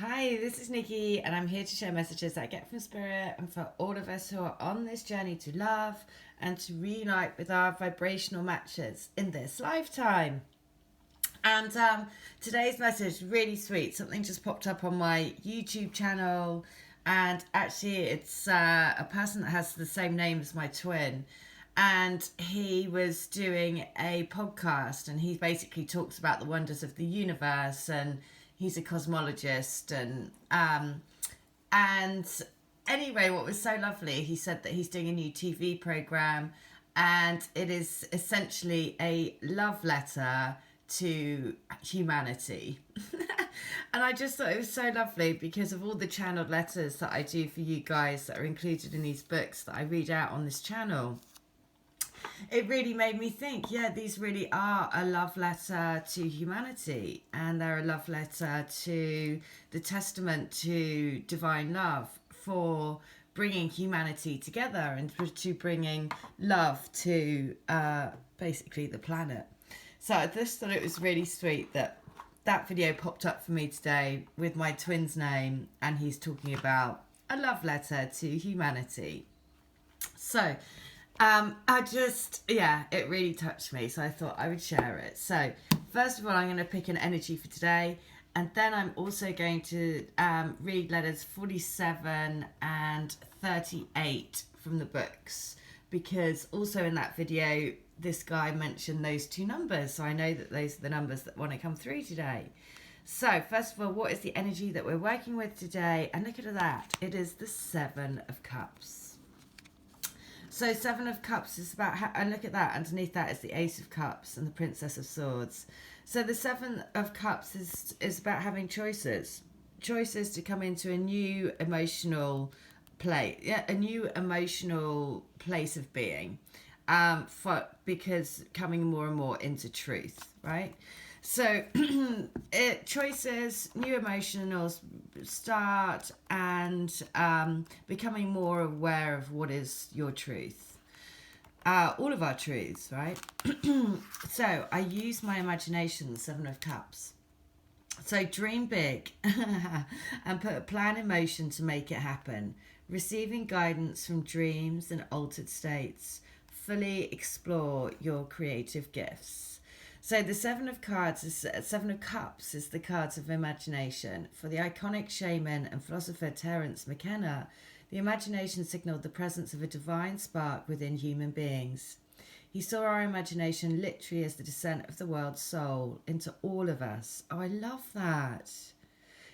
Hi, this is Nikki, and I'm here to share messages that I get from Spirit and for all of us who are on this journey to love and to reunite with our vibrational matches in this lifetime. And today's message, really sweet. Something just popped up on my YouTube channel, and actually, it's a person that has the same name as my twin. And he was doing a podcast, and he basically talks about the wonders of the universe, and he's a cosmologist, and anyway, what was so lovely, he said that he's doing a new TV program, and it is essentially a love letter to humanity. And I just thought it was so lovely because of all the channeled letters that I do for you guys that are included in these books that I read out on this channel. It really made me think, yeah, these really are a love letter to humanity, and they're a love letter to the testament to divine love for bringing humanity together and to bringing love to basically the planet. So I just thought it was really sweet that that video popped up for me today with my twin's name, and he's talking about a love letter to humanity. So it really touched me, so I thought I would share it. So first of all, I'm going to pick an energy for today, and then I'm also going to read letters 47 and 38 from the books, because also in that video this guy mentioned those two numbers, so I know that those are the numbers that want to come through today. So first of all, what is the energy that we're working with today? And look at that, it is the Seven of Cups. So Seven of Cups is about, and look at that, underneath that is the Ace of Cups and the Princess of Swords. So the Seven of Cups is about having choices to come into a new emotional place, a new emotional place of being, because coming more and more into truth, right? So choices, new emotional start, and becoming more aware of what is your truth. All of our truths, right? So I use my imagination, the Seven of Cups. So dream big and put a plan in motion to make it happen. Receiving guidance from dreams and altered states. Fully explore your creative gifts. So the Seven of Cups is the cards of imagination. For the iconic shaman and philosopher Terence McKenna, the imagination signaled the presence of a divine spark within human beings. He saw our imagination literally as the descent of the world's soul into all of us. Oh, I love that.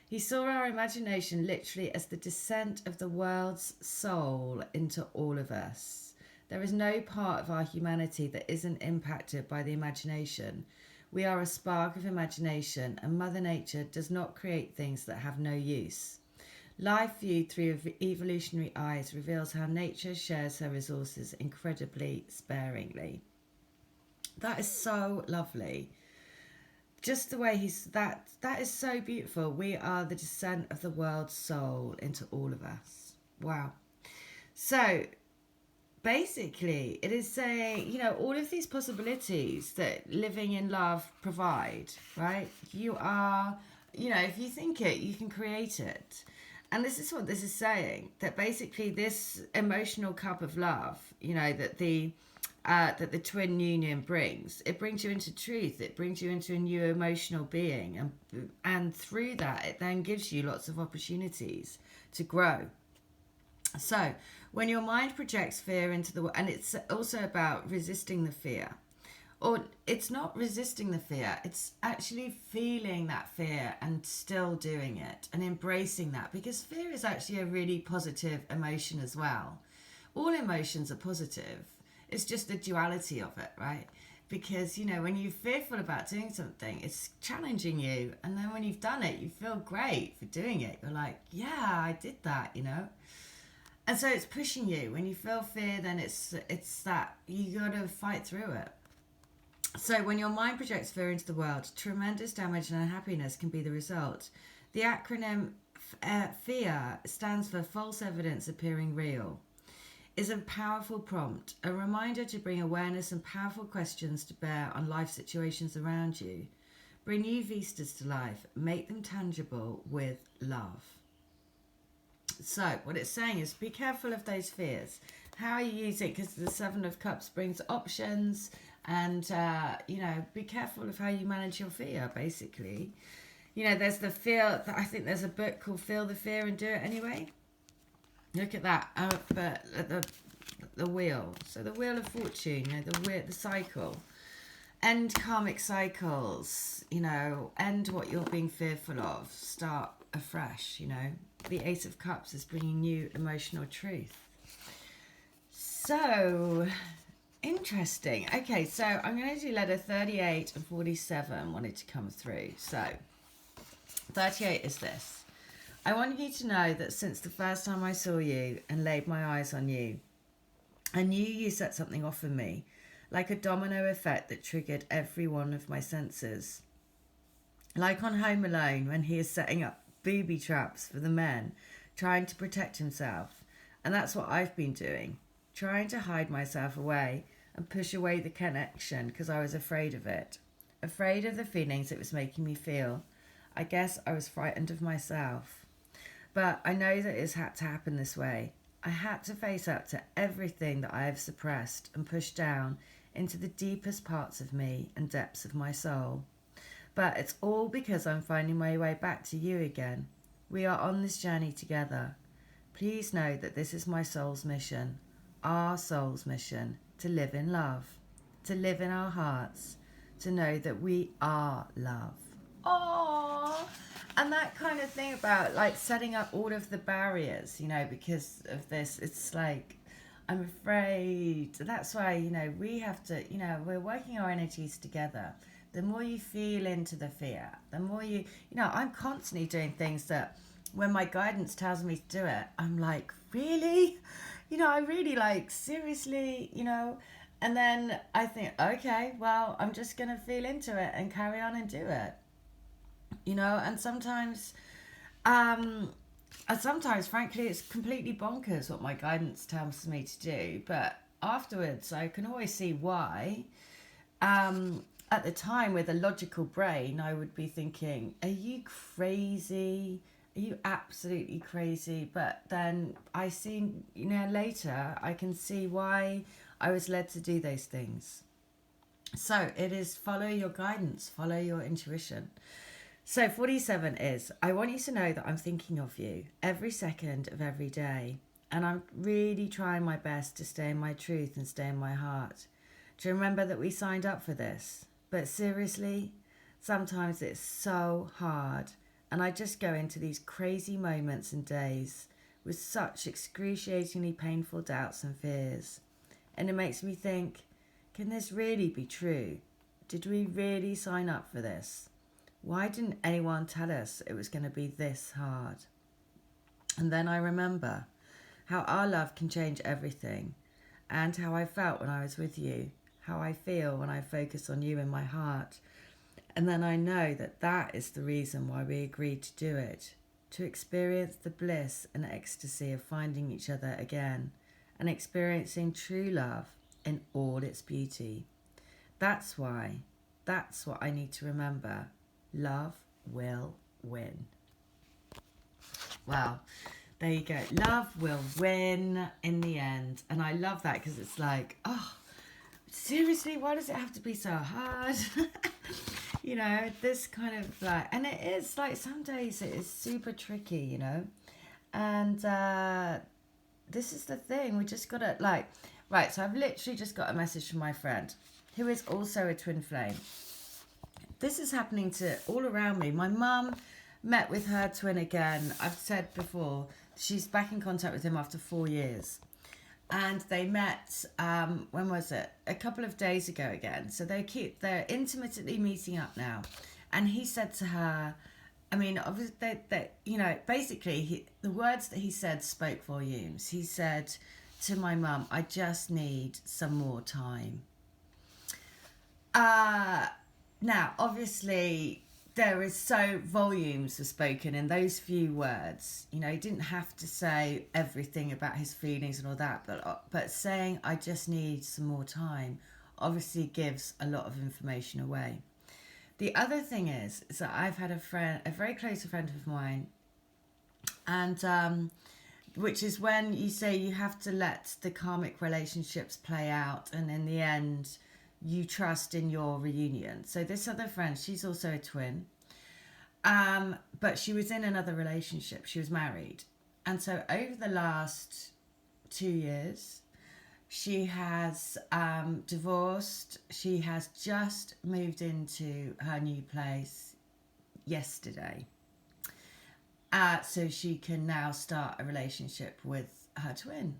He saw our imagination literally as the descent of the world's soul into all of us. There is no part of our humanity that isn't impacted by the imagination. We are a spark of imagination, and Mother Nature does not create things that have no use. Life viewed through evolutionary eyes reveals how nature shares her resources incredibly sparingly. That is so lovely. Just the way that is so beautiful. We are the descent of the world's soul into all of us. Wow. So basically, it is saying, all of these possibilities that living in love provide, right? You are, if you think it, you can create it. And this is what this is saying, that basically this emotional cup of love, that the twin union brings, it brings you into truth, it brings you into a new emotional being, and through that it then gives you lots of opportunities to grow. So when your mind projects fear into the world, and it's also about resisting the fear, or it's not resisting the fear, it's actually feeling that fear and still doing it and embracing that, because fear is actually a really positive emotion as well. All emotions are positive. It's just the duality of it, right? Because, when you're fearful about doing something, it's challenging you. And then when you've done it, you feel great for doing it. You're like, yeah, I did that, And so it's pushing you. When you feel fear, then it's that you got to fight through it. So when your mind projects fear into the world, tremendous damage and unhappiness can be the result. The acronym FEAR stands for false evidence appearing real. Is a powerful prompt, a reminder to bring awareness and powerful questions to bear on life situations around you. Bring new vistas to life. Make them tangible with love. So what it's saying is be careful of those fears. How are you using it? Because the Seven of Cups brings options, and, be careful of how you manage your fear, basically. There's the fear. I think there's a book called Feel the Fear and Do It Anyway. Look at that. But the wheel. So the wheel of fortune, the cycle. End karmic cycles, end what you're being fearful of. Start afresh, The Ace of Cups is bringing new emotional truth. So, interesting. Okay, so I'm going to do letter 38 and 47 wanted to come through. So, 38 is this. I want you to know that since the first time I saw you and laid my eyes on you, I knew you set something off in me, like a domino effect that triggered every one of my senses. Like on Home Alone when he is setting up booby traps for the men, trying to protect himself. And that's what I've been doing, trying to hide myself away and push away the connection because I was afraid of it. Afraid of the feelings it was making me feel. I guess I was frightened of myself. But I know that it's had to happen this way. I had to face up to everything that I have suppressed and pushed down into the deepest parts of me and depths of my soul. But it's all because I'm finding my way back to you again. We are on this journey together. Please know that this is my soul's mission, our soul's mission, to live in love, to live in our hearts, to know that we are love. Oh, and that kind of thing about like setting up all of the barriers, because of this, it's like, I'm afraid. That's why, we have to, we're working our energies together. The more you feel into the fear, the more I'm constantly doing things that when my guidance tells me to do it, I'm like, really? I really like, seriously, and then I think, okay, well, I'm just going to feel into it and carry on and do it, and sometimes, frankly, it's completely bonkers what my guidance tells me to do, but afterwards I can always see why. At the time, with a logical brain, I would be thinking, are you crazy? Are you absolutely crazy? But then I see, later, I can see why I was led to do those things. So it is follow your guidance, follow your intuition. So 47 is, I want you to know that I'm thinking of you every second of every day. And I'm really trying my best to stay in my truth and stay in my heart. To remember that we signed up for this. But seriously, sometimes it's so hard. And I just go into these crazy moments and days with such excruciatingly painful doubts and fears. And it makes me think, can this really be true? Did we really sign up for this? Why didn't anyone tell us it was going to be this hard? And then I remember how our love can change everything, and how I felt when I was with you, how I feel when I focus on you in my heart. And then I know that that is the reason why we agreed to do it, to experience the bliss and ecstasy of finding each other again and experiencing true love in all its beauty. That's why, that's what I need to remember. Love will win. Well, there you go. Love will win in the end. And I love that because it's like, oh, seriously, why does it have to be so hard? This kind of like, and it is like some days it is super tricky, and this is the thing, we just gotta right, so I've literally just got a message from my friend who is also a twin flame. This is happening to all around me. My mum met with her twin again. I've said before, she's back in contact with him after 4 years. And they met, when was it? A couple of days ago again. So they're intermittently meeting up now. And he said to her, I mean, obviously, basically, the words that he said spoke volumes. He said to my mum, I just need some more time. Now, obviously, there is so volumes were spoken in those few words. He didn't have to say everything about his feelings and all that, but saying, I just need some more time, obviously gives a lot of information away. The other thing is that I've had a very close friend of mine, and which is when you say you have to let the karmic relationships play out, and in the end, you trust in your reunion. So this other friend, she's also a twin, but she was in another relationship. She was married, and so over the last 2 years, she has divorced. She has just moved into her new place yesterday. So she can now start a relationship with her twin.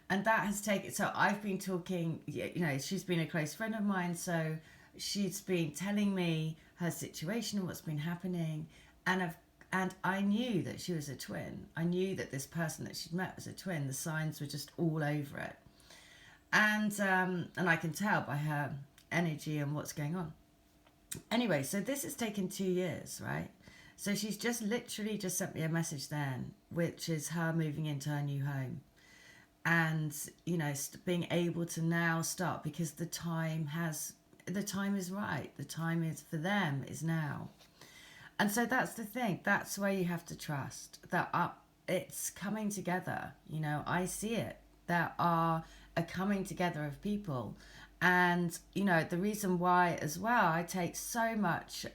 And that has taken, so I've been talking, she's been a close friend of mine. So she's been telling me her situation and what's been happening. And I knew that she was a twin. I knew that this person that she'd met was a twin. The signs were just all over it. And I can tell by her energy and what's going on. Anyway, so this has taken 2 years, right? So she's just literally just sent me a message then, which is her moving into her new home. And, being able to now start, because the time is right. The time is for them is now. And so that's the thing. That's where you have to trust that it's coming together. I see it. There are a coming together of people. And, the reason why as well, I take so much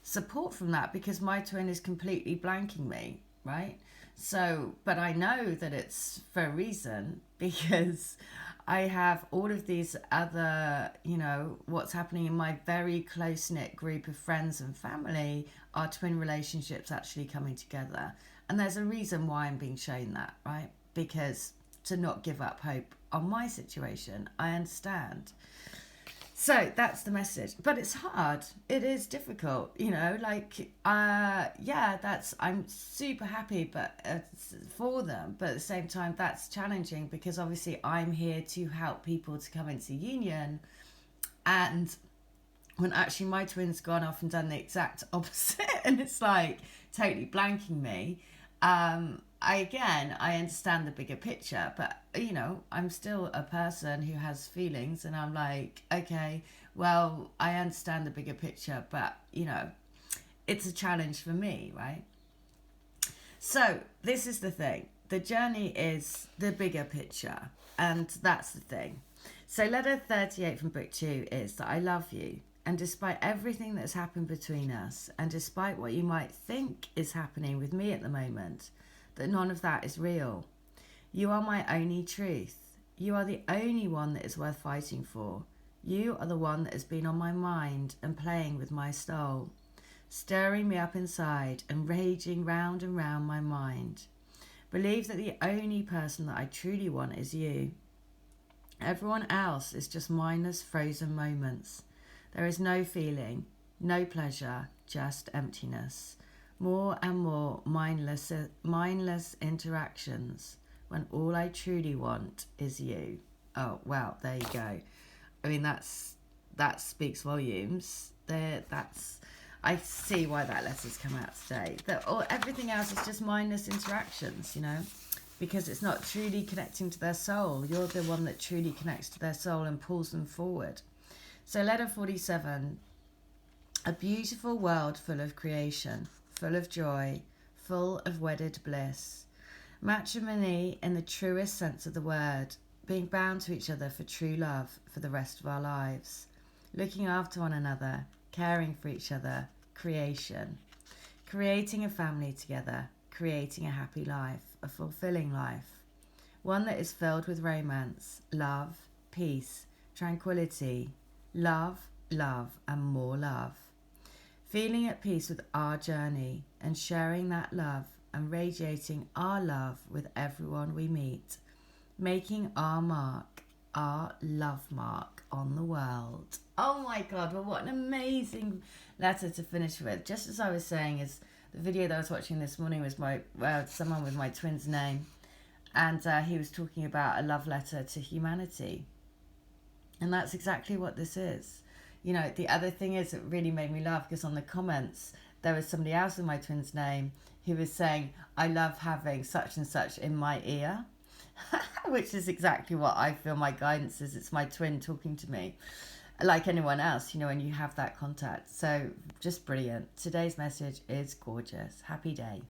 support from that, because my twin is completely blanking me, right? So, but I know that it's for a reason, because I have all of these other, what's happening in my very close-knit group of friends and family are twin relationships actually coming together. And there's a reason why I'm being shown that, right? Because to not give up hope on my situation, I understand. So that's the message. But it's hard. It is difficult, I'm super happy for them. But at the same time, that's challenging, because obviously I'm here to help people to come into union. And when actually my twin's gone off and done the exact opposite, and it's like totally blanking me, I understand the bigger picture, but I'm still a person who has feelings, and I'm like, okay, well, I understand the bigger picture, but it's a challenge for me, right? So this is the thing. The journey is the bigger picture, and that's the thing. So letter 38 from book 2 is that I love you, and despite everything that's happened between us, and despite what you might think is happening with me at the moment, that none of that is real. You are my only truth. You are the only one that is worth fighting for. You are the one that has been on my mind and playing with my soul, stirring me up inside and raging round and round my mind. Believe that the only person that I truly want is you. Everyone else is just mindless, frozen moments. There is no feeling, no pleasure, just emptiness. More and more mindless interactions, when all I truly want is you. Oh, well, there you go. I mean, that speaks volumes. I see why that letter's come out today. Everything else is just mindless interactions, because it's not truly connecting to their soul. You're the one that truly connects to their soul and pulls them forward. So letter 47, a beautiful world full of creation, full of joy, full of wedded bliss. Matrimony in the truest sense of the word, being bound to each other for true love for the rest of our lives. Looking after one another, caring for each other, creation. Creating a family together, creating a happy life, a fulfilling life. One that is filled with romance, love, peace, tranquility, love, and more love. Feeling at peace with our journey and sharing that love and radiating our love with everyone we meet, making our mark, our love mark on the world. Oh my God, well, what an amazing letter to finish with. Just as I was saying, is the video that I was watching this morning was someone with my twin's name, and he was talking about a love letter to humanity. And that's exactly what this is. The other thing is, it really made me laugh, because on the comments, there was somebody else with my twin's name who was saying, I love having such and such in my ear, which is exactly what I feel my guidance is. It's my twin talking to me. like anyone else, you know, when you have that contact. So just brilliant. Today's message is gorgeous. Happy day.